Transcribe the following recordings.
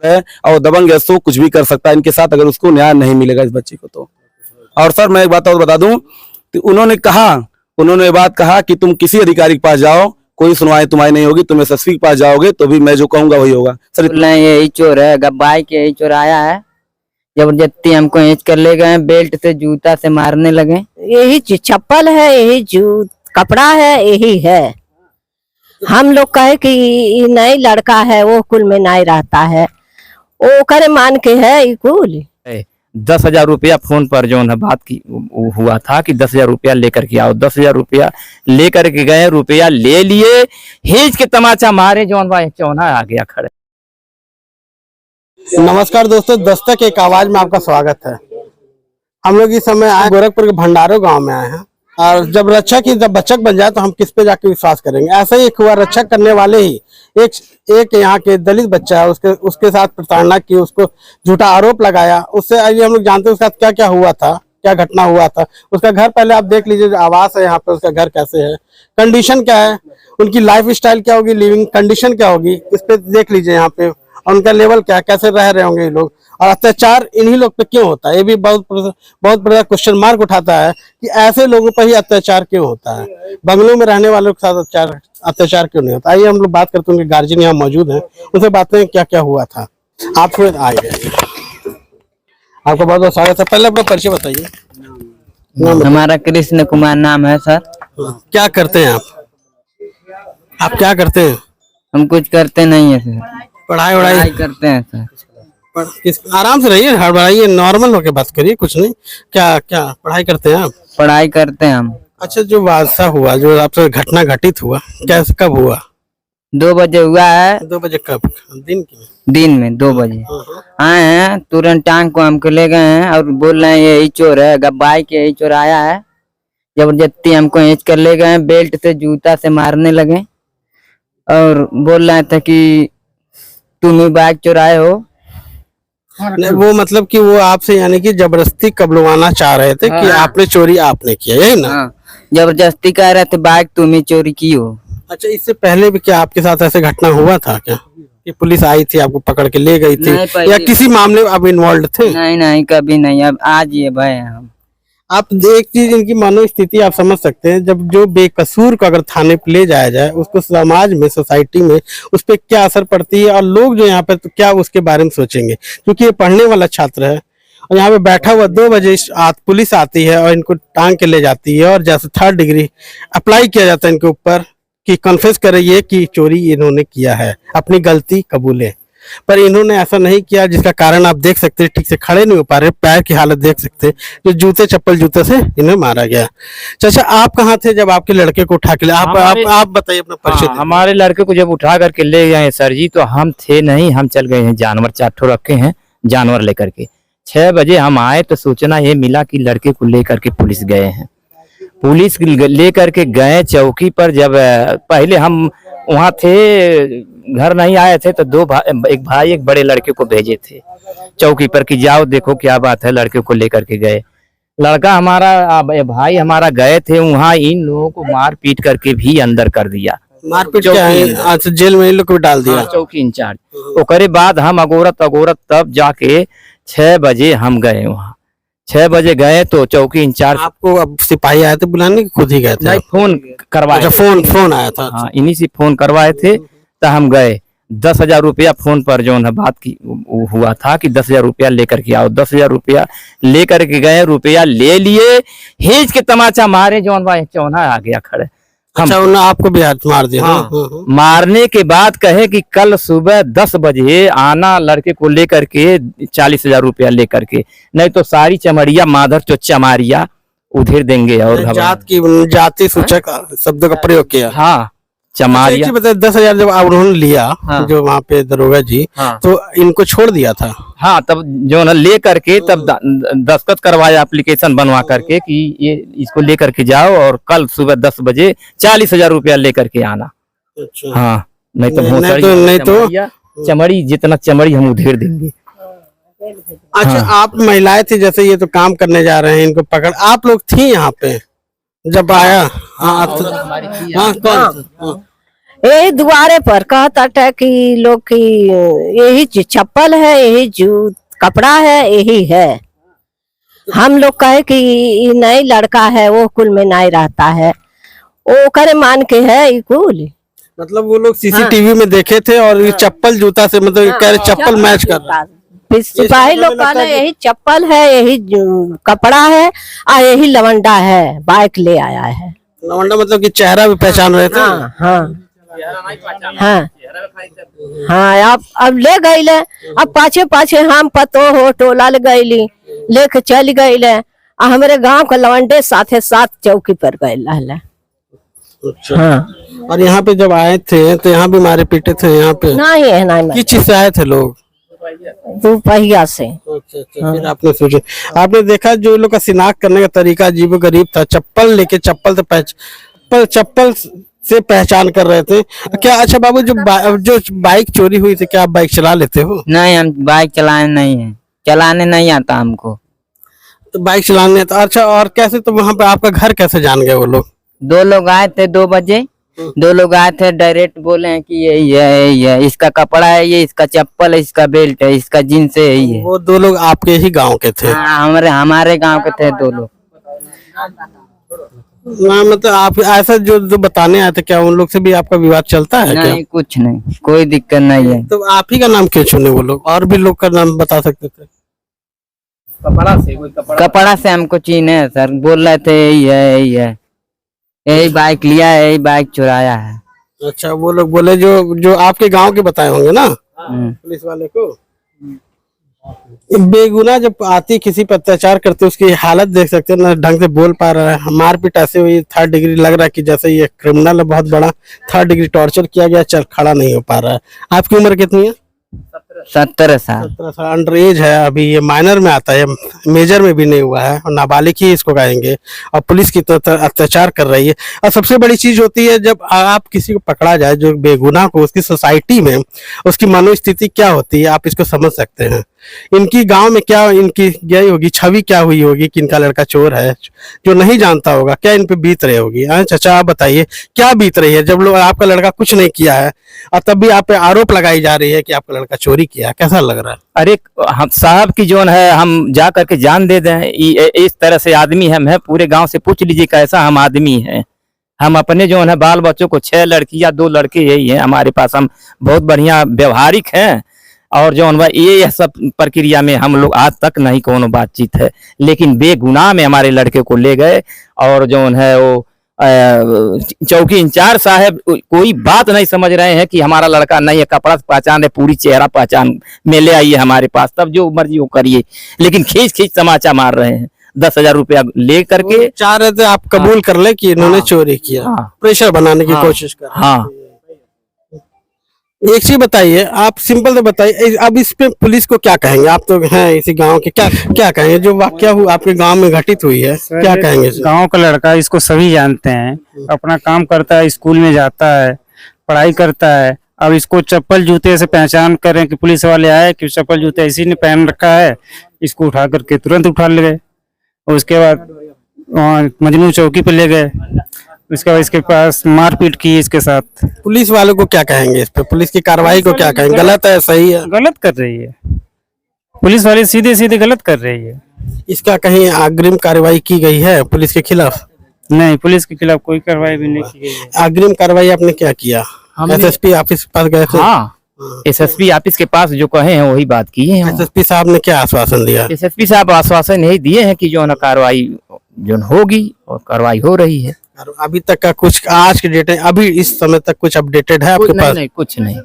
है और दबंग है, सो कुछ भी कर सकता है इनके साथ अगर उसको न्याय नहीं मिलेगा इस बच्चे को तो। और सर मैं एक बात और बता दूं, तो उन्होंने ये बात कहा कि तुम किसी अधिकारी के पास जाओ, कोई सुनवाई तुम्हारी नहीं होगी, तुम एसएसपी के पास जाओगे तो भी मैं जो कहूंगा वही होगा। सर यही चोर है, बाइक यही चोर आया है, जबरदस्ती हमको हिंच कर ले गए, बेल्ट से जूता से मारने लगे। यही चप्पल है, यही कपड़ा है, यही है। हम लोग कहे कि नई लड़का है, वो कुल में नहीं रहता है, वो करे मान के है कुल। 10,000 रुपया फोन पर जो है बात की हुआ था कि 10,000 रुपया लेकर के आओ। 10,000 रुपया लेकर के गए, रुपया ले लिए, हिंच के तमाचा मारे, जो भाई चौना आ गया खड़े। नमस्कार दोस्तों, दस्तक एक आवाज में आपका स्वागत है। हम लोग इस समय आए गोरखपुर के भंडारो गांव में आए हैं, और जब बच्चक बन जाए तो हम किस पे जाके विश्वास करेंगे। ऐसा ही एक हुआ, रक्षक करने वाले ही एक यहाँ के दलित बच्चा है, उसके साथ प्रताड़ना की, उसको झूठा आरोप लगाया। उससे आइए हम लोग जानते हैं उसके साथ क्या क्या हुआ था, क्या घटना हुआ था। उसका घर पहले आप देख लीजिए, आवास है यहाँ पे, उसका घर कैसे है, कंडीशन क्या है, उनकी लाइफ स्टाइल क्या होगी, लिविंग कंडीशन क्या होगी, इस पे देख लीजिए यहाँ पे। और उनका लेवल क्या, कैसे रह रहे होंगे ये लोग, और अत्याचार इन्हीं लोग पे क्यों होता है, ये भी बहुत बड़ा क्वेश्चन मार्क उठाता है कि ऐसे लोगों पर ही अत्याचार क्यों होता है, बंगलों में रहने वालों के साथ अत्याचार क्यों नहीं होता। आइए हम लोग बात करते हैं, उनके गार्जियन यहाँ मौजूद हैं, उनसे बात करें क्या क्या हुआ था। आप फिर आइए, आपका बहुत बहुत स्वागत है। पहले अपना परिचय बताइए। हमारा कृष्ण कुमार नाम है सर। क्या करते हैं आप क्या करते हैं? हम कुछ करते नहीं है सर, पढ़ाई करते हैं सर। आराम से रहिए, हड़बड़ाइए, नॉर्मल होके बात करिए, कुछ नहीं। क्या क्या पढ़ाई करते हैं आप? पढ़ाई करते हैं हम। अच्छा, जो हादसा हुआ, जो आपसे घटना घटित हुआ, कैसे कब हुआ? 2 बजे हुआ है। 2 बजे कब? दिन में 2 बजे आए हैं, तुरंत टांग को हमको ले गए हैं और बोल रहे हैं यही चोर है, बाइक यही चोर आया है, जबरदस्ती हमको हिंच कर ले गए, बेल्ट से जूता से मारने लगे और बोल रहे थे कि तुम ही बाइक चुराए हो। वो मतलब कि वो आपसे यानी कि जबरदस्ती कबलवाना चाह रहे थे कि आपने चोरी आपने किया, यही ना? जबरदस्ती कह रहे थे बाइक तुम ही चोरी की हो। अच्छा, इससे पहले भी क्या आपके साथ ऐसे घटना हुआ था क्या, कि पुलिस आई थी आपको पकड़ के ले गई थी, या किसी मामले में आप इन्वॉल्व थे? नहीं कभी नहीं, अब आज ये भय हम। आप एक चीज, इनकी मनोस्थिति आप समझ सकते हैं, जब जो बेकसूर को अगर थाने पे ले जाया जाए, उसको समाज में, सोसाइटी में उस पर क्या असर पड़ती है, और लोग जो यहाँ पे तो क्या उसके बारे में सोचेंगे, क्योंकि ये पढ़ने वाला छात्र है और यहाँ पे बैठा हुआ 2 बजे पुलिस आती है और इनको टांग के ले जाती है, और जैसे 3rd डिग्री अप्लाई किया जाता है इनके ऊपर कि कन्फेस करिए कि चोरी इन्होंने किया है, अपनी गलती कबूले। पर इन्होंने ऐसा नहीं किया, जिसका कारण आप देख सकते हैं, ठीक से खड़े नहीं हो पा रहे, पैर की हालत देख सकते हैं, जो जूते से इन्हें मारा गया। चाचा, आप कहाँ थे जब आपके लड़के को उठा के ले? आप बताइए अपना परिचय। हमारे लड़के को जब उठा करके ले गए सर जी, तो हम थे नहीं, हम चल गए हैं, जानवर 4 ठो रखे हैं, जानवर लेकर के 6 बजे हम आए तो सूचना ये मिला कि लड़के को लेकर के पुलिस गए हैं। पुलिस लेकर के गए चौकी पर, जब पहले हम वहाँ थे, घर नहीं आए थे, तो एक भाई एक बड़े लड़के को भेजे थे चौकी पर कि जाओ देखो क्या बात है, लड़के को लेकर के गए। लड़का हमारा, भाई हमारा गए थे वहाँ, इन लोगों को मार पीट करके भी अंदर कर दिया। मारपीट क्या है? अच्छा, जेल में इन लोग को डाल दिया। चौकी इंचार्ज। ओकरे बाद हम अगोरत तब जाके 6 बजे हम गए वहाँ। 6 बजे गए तो चौकी इंचार्ज, आपको अब सिपाही आए थे बुलाने, खुद ही गए थे? नहीं, फोन करवाए। फोन आया था? हाँ, इन्हीं से फोन करवाए थे, तो हम गए। 10,000 रुपया फोन पर जो है बात की हुआ था कि 10,000 रुपया लेकर के आओ। 10,000 रुपया लेकर के गए, रुपया ले लिए, हिंच के तमाचा मारे, जो भाई चौना आ गया खड़े। अच्छा, उन्होंने आपको भी हाथ मार दिया? हाँ। मारने के बाद कहे कि कल सुबह 10 बजे आना लड़के को लेकर के, 40,000 रुपया लेकर के, नहीं तो सारी चमड़िया माधर चोच्चा मारिया उधेर देंगे। और जाति सूचक शब्दों का प्रयोग किया। हाँ, चमारिया। बताइए, 10,000 जब उन्होंने लिया, हाँ, जो वहाँ पे दरोगा जी, हाँ, तो इनको छोड़ दिया था? हाँ, तब जो ना ले करके तब दस्तखत करवाया एप्लीकेशन बनवा करके कि ये इसको लेकर के जाओ और कल सुबह 10 बजे 40,000 रुपया लेकर के आना। अच्छा। हाँ, नहीं तो चमड़ी, जितना चमड़ी हम उधेर देंगे। अच्छा, हाँ। आप महिलाएं थी, जैसे ये तो काम करने जा रहे हैं, इनको पकड़, आप लोग थी यहाँ पे जब आया? यही द्वारे पर कहता है कि लोग की यही चप्पल है, यही जूत कपड़ा है, यही है। हम लोग कहे कि ये नई लड़का है, वो कुल में नहीं रहता है, वो करे मान के है ये कुल। मतलब वो लोग सीसीटीवी में देखे थे और ये चप्पल जूता से मतलब कह रहे चप्पल मैच कर रहा है। फिर सिपाही लोग कहले यही चप्पल है, यही कपड़ा है और यही लवंडा है, बाइक ले आया है। लवंडा मतलब कि चेहरा भी पहचान रहे थे। हाँ हाँ हाँ, अब ले गई, अब पाछे पाछे हम पतो हो टोला ले गईली, लेके चल गई। हमारे गांव के लवंडे साथे साथ चौकी पर गए। अच्छा। हाँ। और यहाँ पे जब आए थे तो यहाँ भी मारे पीटे थे यहाँ पे? नहीं है, नहीं किस चीज से आए थे लोग? दोपहिया से। अच्छा। फिर आपने सोचे, आपने देखा जो लोग का शिनाख्त करने का तरीका अजीबो गरीब था, चप्पल लेके चप्पल से पहचान कर रहे थे क्या? अच्छा बाबू, जो बाइक चोरी हुई थी, क्या आप बाइक चला लेते हो? नहीं, हम बाइक चलाने नहीं आता हमको। तो बाइक चलाने तो अच्छा, और कैसे तो वहाँ पे आपका घर कैसे जान गए वो लोग? 2 लोग आए थे 2 बजे, 2 लोग आए थे, डायरेक्ट बोले हैं कि यही है, इसका कपड़ा है, ये इसका चप्पल है, इसका बेल्ट है, इसका जींस है, यही है। वो 2 लोग आपके ही गांव के थे? हाँ, हमारे गांव के थे 2 लोग। ना मतलब आप ऐसा जो बताने आए थे, क्या उन लोग से भी आपका विवाद चलता है क्या? नहीं, कुछ नहीं, कोई दिक्कत नहीं है। तो आप ही का नाम क्यों चुने वो लोग? और भी लोग का नाम बता सकते थे। कपड़ा से हमको चीने है सर, बोल रहे थे यही है, यही बाइक लिया है, यही बाइक चुराया है। अच्छा, वो लोग बोले जो आपके गांव के बताए होंगे ना पुलिस वाले को। बेगुनाह जब आती किसी पर अत्याचार करते, उसकी हालत देख सकते हैं ना, ढंग से बोल पा रहा है, मारपीट ऐसे हुई 3rd डिग्री, लग रहा है कि जैसे ये क्रिमिनल है बहुत बड़ा, 3rd डिग्री टॉर्चर किया गया, चल खड़ा नहीं हो पा रहा है। आपकी उम्र कितनी है? 17 साल। 17 साल। अंडर एज है अभी, ये माइनर में आता है, मेजर में भी नहीं हुआ है, और नाबालिग ही इसको कहेंगे, और पुलिस की तरह अत्याचार कर रही है। और सबसे बड़ी चीज होती है जब आप किसी को पकड़ा जाए जो बेगुनाह को, उसकी सोसाइटी में उसकी मनोस्थिति क्या होती है आप इसको समझ सकते हैं। इनकी गांव में क्या इनकी गई होगी, छवि क्या हुई होगी कि इनका लड़का चोर है, जो नहीं जानता होगा क्या इन पे बीत रही होगी। चाचा आप बताइए क्या बीत रही है जब लोग आपका लड़का कुछ नहीं किया है और तब भी आप पे आरोप लगाई जा रही है कि आपका लड़का चोरी किया, कैसा लग रहा है? अरे हम साहब की जोन है, हम जा करके जान दे दें, इस तरह से आदमी हम है, पूरे गांव से पूछ लीजिए कैसा हम आदमी है। हम अपने जो है बाल बच्चों को 6 लड़की या 2 लड़के यही है हमारे पास, हम बहुत बढ़िया व्यवहारिक हैं, और जो ये सब प्रक्रिया में हम लोग आज तक नहीं कोनो बातचीत है। लेकिन बेगुनाह में हमारे लड़के को ले गए, और जो है वो चौकी इंचार्ज साहब कोई बात नहीं समझ रहे हैं कि हमारा लड़का नहीं है, कपड़ा पहचान है, पूरी चेहरा पहचान में ले आइए हमारे पास, तब जो मर्जी वो करिए। लेकिन खींच तमाचा मार रहे हैं, 10,000 रुपया ले करके। चाह रहे थे आप कबूल कर ले कि इन्होंने चोरी किया, प्रेशर बनाने की कोशिश कर। हाँ, एक चीज बताइए, आप सिंपल से बताइए, अब इस पे पुलिस को क्या कहेंगे? आप तो हैं इसी गांव के, क्या कहेंगे जो वाकया हुआ आपके गांव में घटित हुई है, क्या कहेंगे? गांव का लड़का, इसको सभी जानते हैं, अपना काम करता है, स्कूल में जाता है, पढ़ाई करता है। अब इसको चप्पल जूते से पहचान करें कि पुलिस वाले आए कि चप्पल जूते इसी ने पहन रखा है, इसको उठा करके तुरंत उठा ले गए। उसके बाद वहाँ मजनू चौकी पे ले गए, उसके बाद इसके पास मारपीट की इसके साथ। पुलिस वालों को क्या कहेंगे इस पे? पुलिस की कार्रवाई को क्या कहेंगे? गलत है, सही है? गलत कर रही है पुलिस वाले, सीधे सीधे गलत कर रही है। इसका कहीं अग्रिम कार्रवाई की गई है पुलिस के खिलाफ? नहीं, पुलिस के खिलाफ कोई कार्रवाई भी नहीं की गई है। अग्रिम कार्रवाई आपने क्या किया? SSP ऑफिस के पास गए थे? हाँ, SSP ऑफिस के पास जो कहे हैं वही बात की है। SSP साहब ने क्या आश्वासन दिया? SSP साहब आश्वासन यही दिए हैं कि जो है कार्रवाई जो होगी, और कार्रवाई हो रही है। अभी तक का कुछ आज के डेट, अभी इस समय तक कुछ अपडेटेड है आपके पास? नहीं, कुछ नहीं,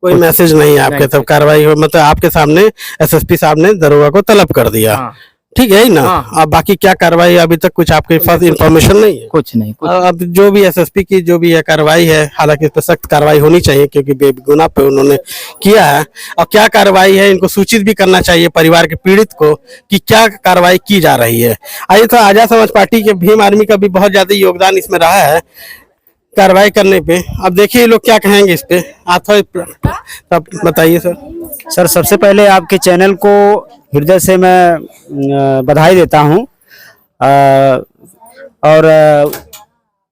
कोई मैसेज नहीं है आपके तब कार्रवाई हो, मतलब आपके सामने SSP साहब ने दरोगा को तलब कर दिया। हाँ। ठीक है ना? अब बाकी क्या कार्रवाई अभी तक कुछ आपके पास इंफॉर्मेशन नहीं है? कुछ नहीं, अब जो भी SSP की जो भी है कार्रवाई है, हालांकि इस पर सख्त कार्रवाई होनी चाहिए क्योंकि बेगुनाह पे उन्होंने किया है, और क्या कार्रवाई है इनको सूचित भी करना चाहिए परिवार के पीड़ित को कि क्या कार्रवाई की जा रही है। आइए, तो आजाद समाज पार्टी के भीम आर्मी का भी बहुत ज्यादा योगदान इसमें रहा है कार्रवाई करने पे। अब देखिए लोग क्या कहेंगे इस पे, आप थोड़ा बताइए सर। सर, सबसे पहले आपके चैनल को हृदय से मैं बधाई देता हूं, और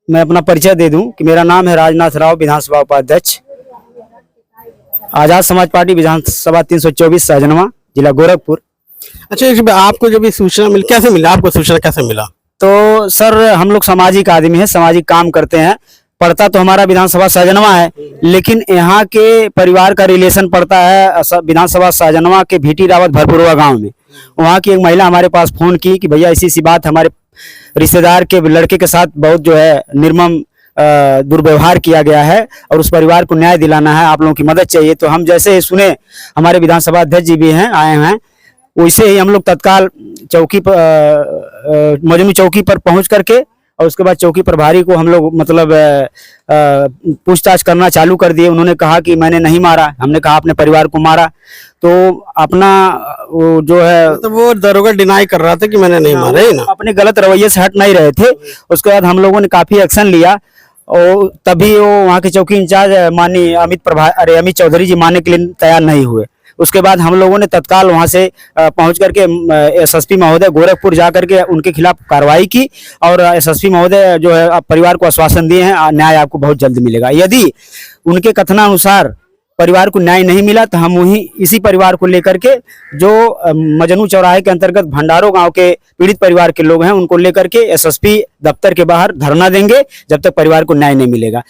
मैं अपना परिचय दे दूं कि मेरा नाम है राजनाथ राव, विधानसभा उपाध्यक्ष, आजाद समाज पार्टी, विधानसभा 324 सहजनवा, जिला गोरखपुर। अच्छा, इस आपको जब ये सूचना मिली, कैसे मिला आपको, सूचना कैसे मिला? तो सर हम लोग सामाजिक आदमी हैं, सामाजिक काम करते हैं। पड़ता तो हमारा विधानसभा सहजनवा है, लेकिन यहाँ के परिवार का रिलेशन पड़ता है विधानसभा सहजनवा के भीटी रावत भरपुरवा गांव में। वहाँ की एक महिला हमारे पास फोन की कि भैया ऐसी बात, हमारे रिश्तेदार के लड़के के साथ बहुत जो है निर्मम दुर्व्यवहार किया गया है और उस परिवार को न्याय दिलाना है, आप लोगों की मदद चाहिए। तो हम जैसे ही सुने, हमारे विधानसभा अध्यक्ष जी भी हैं, आए हैं, वैसे ही हम लोग तत्काल चौकी पर मजनू चौकी पर पहुंच करके और उसके बाद चौकी प्रभारी को हम लोग मतलब पूछताछ करना चालू कर दिए। उन्होंने कहा कि मैंने नहीं मारा। हमने कहा अपने परिवार को मारा। तो अपना वो जो है, तो वो दरोगा डिनाई कर रहा था कि मैंने नहीं मारा, है ना? अपने गलत रवैये से हट नहीं रहे थे। उसके बाद हम लोगों ने काफी एक्शन लिया और तभी वो वहाँ के चौकी इंचार्ज माननीय अमित चौधरी जी मानने के लिए तैयार नहीं हुए। उसके बाद हम लोगों ने तत्काल वहां से पहुंच करके एसएसपी महोदय गोरखपुर जा करके उनके खिलाफ कार्रवाई की और एसएसपी महोदय जो है परिवार को आश्वासन दिए हैं न्याय आपको बहुत जल्द मिलेगा। यदि उनके कथनानुसार परिवार को न्याय नहीं मिला तो हम वही इसी परिवार को लेकर के जो मजनू चौराहे के अंतर्गत भंडारो गांव के पीड़ित परिवार के लोग हैं उनको लेकर के एसएसपी दफ्तर के बाहर धरना देंगे जब तक परिवार को न्याय नहीं मिलेगा।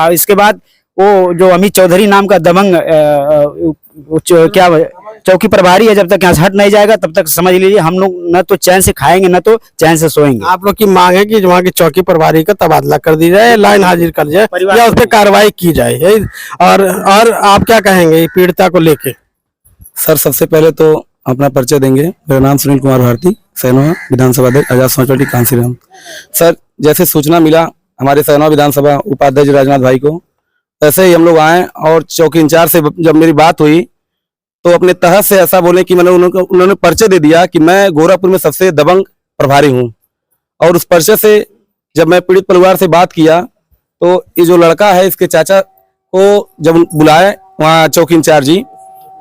इसके बाद वो जो अमित चौधरी नाम का दबंग क्या चौकी प्रभारी है, जब तक यहाँ से हट नहीं जाएगा तब तक समझ लीजिए हम लोग न तो चैन से खाएंगे न तो चैन से सोएंगे। आप लोग की मांग है कि वहाँ के चौकी प्रभारी का तबादला कर दी जाए, लाइन हाजिर कर जाए या उस पर कार्रवाई की जाए। और आप क्या कहेंगे पीड़िता को लेके? सर सबसे पहले तो अपना परिचय देंगे। मेरा नाम सुनील कुमार भारती, सैनवा विधानसभा अध्यक्ष, आजाद समाज पार्टी, कांसीराम। सर जैसे सूचना मिला हमारे सैनवा विधानसभा उपाध्यक्ष राजनाथ भाई को, ऐसे ही हम लोग आए और चौकी इंचार्ज से जब मेरी बात हुई तो अपने तहत से ऐसा बोले कि मैंने उन्होंने परिचय दे दिया कि मैं गोरखपुर में सबसे दबंग प्रभारी हूं। और उस परिचय से जब मैं पीड़ित परिवार से बात किया तो ये जो लड़का है इसके चाचा को जब बुलाए वहाँ चौकी इंचार्ज जी,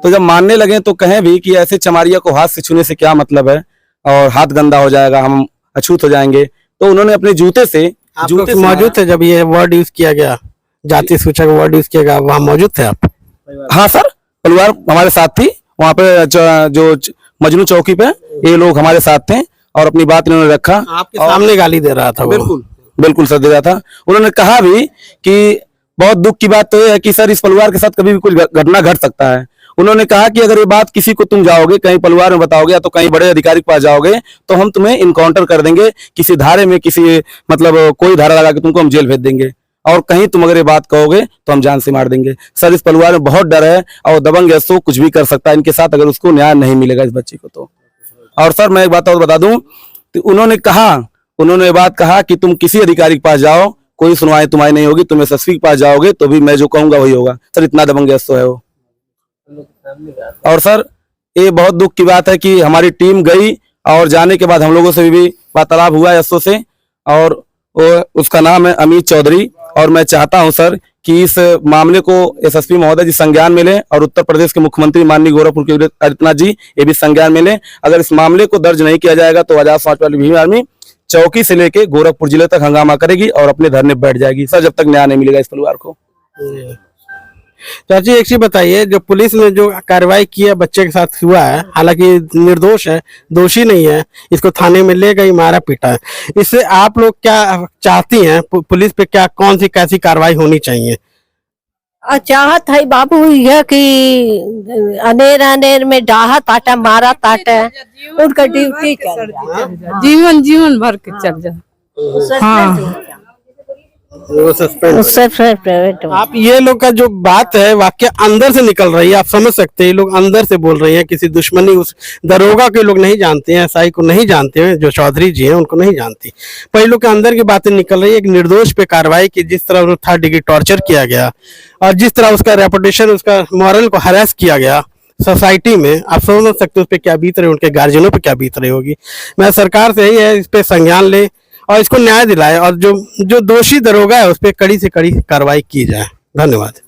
तो जब मानने लगे तो कहें भी कि ऐसे चमारिया को हाथ से छूने से क्या मतलब है और हाथ गंदा हो जाएगा, हम अछूत हो जाएंगे। तो उन्होंने अपने जूते से मौजूद थे जब ये वर्ड यूज किया गया, जाति सूचक वर्ड यूज किया गया, वहाँ मौजूद थे आप? हाँ सर, परिवार हमारे साथ थी वहाँ पे जो मजनू चौकी पे ये लोग हमारे साथ थे और अपनी बात इन्होंने रखा। आपके सामने गाली दे रहा था? बिल्कुल सर दे रहा था। उन्होंने कहा भी कि बहुत दुख की बात तो ये है कि सर इस परिवार के साथ कभी भी कुछ घटना घट सकता है। उन्होंने कहा कि अगर ये बात किसी को तुम जाओगे कहीं परिवार में बताओगे या तो कहीं बड़े अधिकारी के पास जाओगे तो हम तुम्हें इनकाउंटर कर देंगे, किसी धारे में किसी मतलब कोई धारा लगा के तुमको हम जेल भेज देंगे और कहीं तुम अगर ये बात कहोगे तो हम जान से मार देंगे। सर इस परिवार में बहुत डर है और दबंग है सो कुछ भी कर सकता है इनके साथ अगर उसको न्याय नहीं मिलेगा इस बच्चे को तो। और सर मैं एक बात और बता दूं, तो उन्होंने ये बात कहा कि तुम किसी अधिकारी के पास जाओ कोई सुनवाई तुम्हारी नहीं होगी, तुम एसएसपी के पास जाओगे तो भी मैं जो कहूंगा वही होगा। सर इतना दबंग है वो। और सर ये बहुत दुख की बात है कि हमारी टीम गई और जाने के बाद हम लोगों से भी वार्तालाप हुआ एसओ से और उसका नाम है अमित चौधरी। और मैं चाहता हूं सर कि इस मामले को एसएसपी महोदय जी संज्ञान में लें और उत्तर प्रदेश के मुख्यमंत्री माननीय गोरखपुर के आदित्यनाथ जी ये भी संज्ञान में लें। अगर इस मामले को दर्ज नहीं किया जाएगा तो आजाद समाज पार्टी भीम आर्मी चौकी से लेके गोरखपुर जिले तक हंगामा करेगी और अपने धरने बैठ जाएगी सर जब तक न्याय नहीं मिलेगा इस परिवार को। चाची एक चीज बताइए, जो पुलिस ने जो कार्रवाई की है बच्चे के साथ हुआ है, हालांकि निर्दोष है, दोषी नहीं है, इसको थाने में ले गई मारा पीटा है, इससे आप लोग क्या चाहती हैं? पुलिस पे क्या कौन सी कैसी कार्रवाई होनी चाहिए? चाहत है बाबू यह कि अनेर में डाहा ताटा मारा ताटा उनका ड्यूटी कर जीवन भर के चल जाए। हाँ आप ये लोग का जो बात है वाक्य अंदर से निकल रही है, आप समझ सकते हैं, ये लोग अंदर से बोल रही हैं, किसी दुश्मनी उस दरोगा के लोग नहीं जानते हैं, एसआई को नहीं जानते हैं, जो चौधरी जी हैं उनको नहीं जानती, पर ये लोग के अंदर की बातें निकल रही है। एक निर्दोष पे कार्रवाई की, जिस तरह 3rd डिग्री टॉर्चर किया गया और जिस तरह उसका रेपुटेशन उसका मॉरल को हरास किया गया सोसाइटी में, आप समझ सकते उस पर क्या बीत रही, उनके गार्जियनों पे क्या बीत रही होगी। मैं सरकार से यही है इस पे संज्ञान ले और इसको न्याय दिलाए और जो दोषी दरोगा है उस पर कड़ी से कड़ी कार्रवाई की जाए। धन्यवाद।